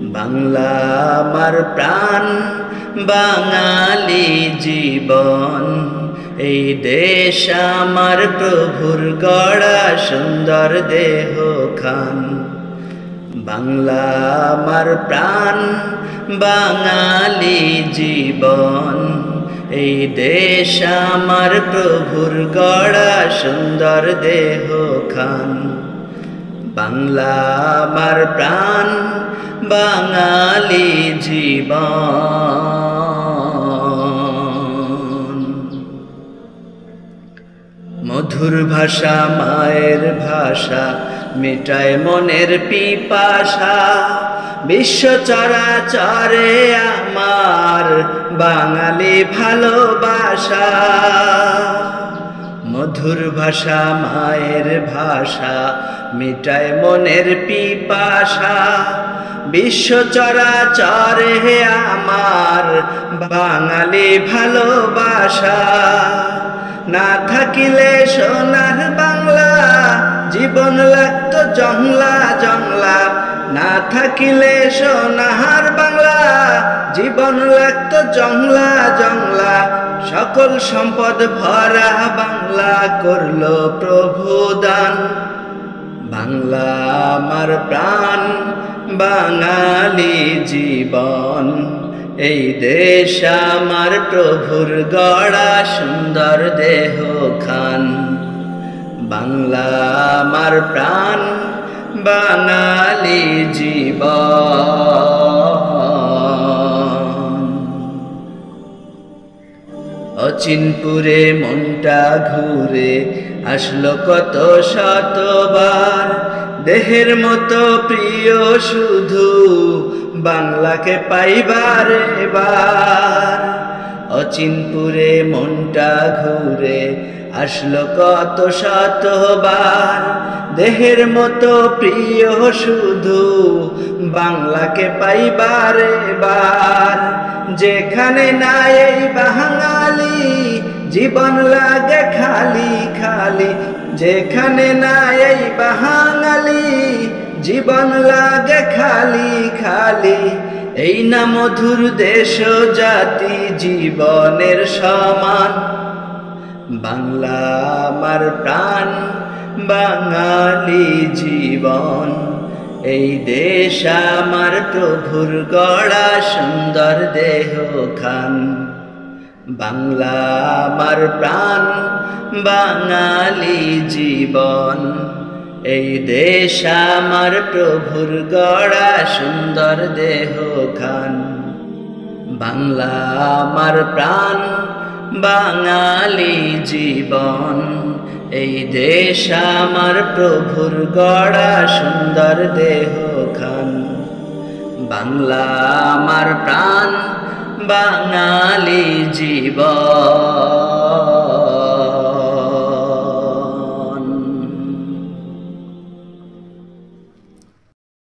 বাংলা আমার প্রাণ, বাঙালি জীবন। এই দেশ আমার প্রভুর গড়া সুন্দর দেহখান। বাংলা আমার প্রাণ, বাঙালি জীবন। এই দেশ আমার প্রভুর গড়া সুন্দর দেহখান। বাংলা আমার প্রাণ, বাঙালি জীবন। মধুর ভাষা মায়ের ভাষা, মেটায় মনের পিপাসা। বিশ্ব চরাচরে আমার বাঙালি ভালোবাসা। মধুর ভাষা মায়ের ভাষা, মেটায় মনের পিপাসা। বিশ্ব চরাচরে আমার বাঙালি ভালোবাসা। না থাকিলে সোনার বাংলা, জীবন লাগতো জংলা জংলা। না থাকিলে সোনার বাংলা, জীবন লাগতো জংলা জংলা। সকল সম্পদ ভরা বাংলা করলো প্রভু দান। বাংলা আমার প্রাণ, বাঙালি জীবন। এই দেশ আমার প্রভুর গড়া সুন্দর দেহখান। বাংলা আমার প্রাণ, বাঙালি জীবন। অচিনপুরে মনটা ঘুরে আসলো কত শতবার। দেহের মতো প্রিয় শুধু বাংলাকে পাইবার এবার। অচিনপুরে মনটা ঘুরে আসলো কত শতবার। দেহের মতো প্রিয় শুধু বাংলাকে পাইবার এবার। যেখানে নাই এই বাঙালি, জীবন লাগে খালি খালি। যেখানে নাই এই বাঙালি, জীবন লাগে খালি খালি। এই না মধুর দেশ জাতি জীবনের সমান। বাংলা আমার প্রাণ, বাঙালি জীবন। এই দেশ আমার প্রভুর গড়া সুন্দর দেহখান। বাংলা আমার প্রাণ, বাঙালি জীবন। এই দেশ আমার প্রভুর গড়া সুন্দর দেহখান। বাংলা আমার প্রাণ, বাঙালি জীবন। এই দেশ আমার প্রভুর গড়া সুন্দর দেহখান। বাংলা আমার প্রাণ, বাঙালি জীবন।